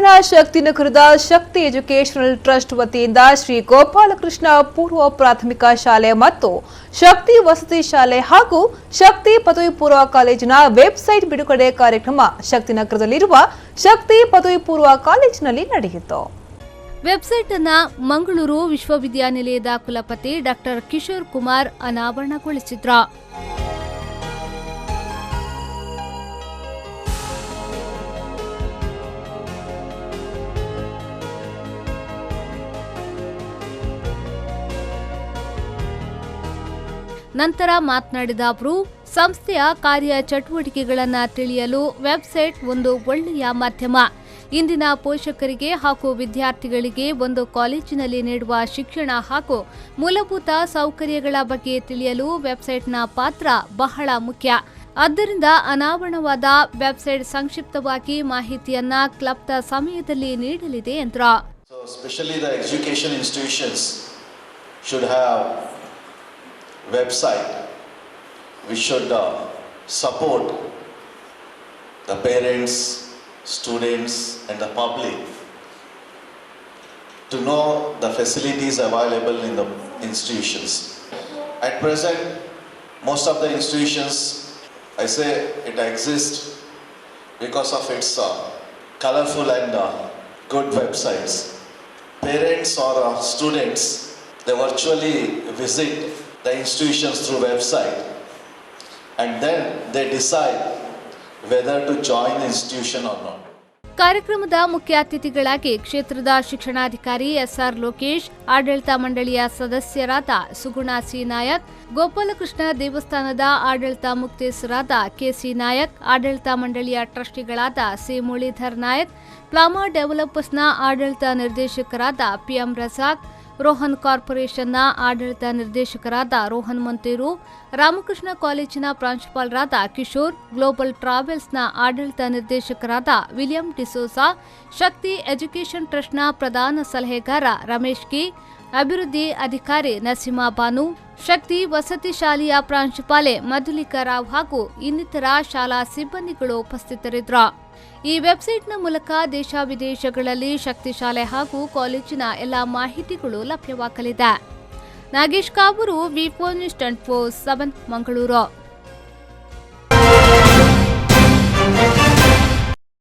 ಮಂಗಳೂರಿನ ಶಕ್ತಿನಗರದ ಶಕ್ತಿ educational trust ವತಿಯಿಂದ ಶ್ರೀ ಗೋಪಾಲಕೃಷ್ಣ ಪೂರ್ವ ಪ್ರಾಥಮಿಕ ಶಾಲೆ ಮತ್ತು ಶಕ್ತಿ ವಸತಿ ಶಾಲೆ ಹಾಗೂ ಶಕ್ತಿ ಪದವಿ ಪೂರ್ವ ಕಾಲೇಜಿನ ವೆಬ್ಸೈಟ್ ಬಿಡುಗಡೆ ಕಾರ್ಯಕ್ರಮ ಶಕ್ತಿನಗರದಲ್ಲಿರುವ ಶಕ್ತಿ ಪದವಿ ಪೂರ್ವ ಕಾಲೇಜಿನಲ್ಲಿ ನಡೆಯಿತು. ವೆಬ್ಸೈಟ್ ಅನ್ನು ಮಂಗಳೂರು ವಿಶ್ವವಿದ್ಯಾನಿಲಯದ ಕುಲಪತಿ ಡಾಕ್ಟರ್ ಕಿಶೋರ್ ಕುಮಾರ್ ಅನಾವರಣಗೊಳಿಸಿದ್ರು. ನಂತರ ಮಾತನಾಡಿದ ಅವರು, ಸಂಸ್ಥೆಯ ಕಾರ್ಯ ಚಟುವಟಿಕೆಗಳನ್ನು ತಿಳಿಯಲು ವೆಬ್ಸೈಟ್ ಒಂದು ಒಳ್ಳೆಯ ಮಾಧ್ಯಮ. ಇಂದಿನ ಪೋಷಕರಿಗೆ ಹಾಗೂ ವಿದ್ಯಾರ್ಥಿಗಳಿಗೆ ಒಂದು ಕಾಲೇಜಿನಲ್ಲಿ ನೀಡುವ ಶಿಕ್ಷಣ ಹಾಗೂ ಮೂಲಭೂತ ಸೌಕರ್ಯಗಳ ಬಗ್ಗೆ ತಿಳಿಯಲು ವೆಬ್ಸೈಟ್ನ ಪಾತ್ರ ಬಹಳ ಮುಖ್ಯ. ಆದ್ದರಿಂದ ಅನಾವರಣವಾದ ವೆಬ್ಸೈಟ್ ಸಂಕ್ಷಿಪ್ತವಾಗಿ ಮಾಹಿತಿಯನ್ನ ಕ್ಲಬ್ನ ಸಮಯದಲ್ಲಿ ನೀಡಲಿದೆ ಎಂದರು. Website which should support the parents, students and the public to know the facilities available in the institutions. At present, most of the institutions, I say it exists because of its colorful and good websites. Parents or students, they virtually visit the institutions through website and then they decide whether to join the institution or not. ಕಾರ್ಯಕ್ರಮದ ಮುಖ್ಯ ಅತಿಥಿಗಳಾಗಿ ಕ್ಷೇತ್ರದ ಶಿಕ್ಷಣಾಧಿಕಾರಿ S R Lokesh, ಆಡಳಿತ ಮಂಡಳಿಯ ಸದಸ್ಯರಾದ ಸುಗುಣ C Nayak, Gopalakrishna ದೇವಸ್ಥಾನದ ಆಡಳಿತ ಮುಕ್ತೇಸರಾದ ಕೆಸಿ ನಾಯಕ್, ಆಡಳಿತ ಮಂಡಳಿಯ ಟ್ರಸ್ಟಿಗಳಾದ ಸಿ ಮುರಳೀಧರ್ ನಾಯಕ್, ಪ್ಲಾಮಾ ಡೆವಲಪರ್ಸ್ನ ಆಡಳಿತ ನಿರ್ದೇಶಕರಾದ ಪಿಎಂ ರಜಾಕ್, ರೋಹನ್ ಕಾರ್ಪೊರೇಷನ್ನ ಆಡಳಿತ ನಿರ್ದೇಶಕರಾದ ರೋಹನ್ ಮೊಂತೇರು, ರಾಮಕೃಷ್ಣ ಕಾಲೇಜಿನ ಪ್ರಾಂಶುಪಾಲರಾದ ಕಿಶೋರ್, ಗ್ಲೋಬಲ್ ಟ್ರಾವೆಲ್ಸ್ನ ಆಡಳಿತ ನಿರ್ದೇಶಕರಾದ ವಿಲಿಯಂ ಡಿಸೋಸಾ, ಶಕ್ತಿ ಎಜುಕೇಷನ್ ಟ್ರಸ್ಟ್ನ ಪ್ರಧಾನ ಸಲಹೆಗಾರ ರಮೇಶ್ ಕೆ, ಅಭಿವೃದ್ಧಿ ಅಧಿಕಾರಿ ನಸೀಮಾ ಬಾನು, ಶಕ್ತಿ ವಸತಿ ಶಾಲೆಯ ಪ್ರಾಂಶುಪಾಲೆ ಮಧುಲಿಕಾ ರಾವ್ ಹಾಗೂ ಇನ್ನಿತರ ಶಾಲಾ ಸಿಬ್ಬಂದಿಗಳು ಉಪಸ್ಥಿತರಿದ್ದರು. ಈ ವೆಬ್ಸೈಟ್ನ ಮೂಲಕ ದೇಶ ವಿದೇಶಗಳಲ್ಲಿ ಶಕ್ತಿ ಶಾಲೆ ಹಾಗೂ ಕಾಲೇಜಿನ ಎಲ್ಲ ಮಾಹಿತಿಗಳು ಲಭ್ಯವಾಗಲಿದೆ. ನಾಗೇಶ್ ಕಾವೂರು, ವಿ4 ನ್ಯೂಸ್ 24/7 ಮಂಗಳೂರು.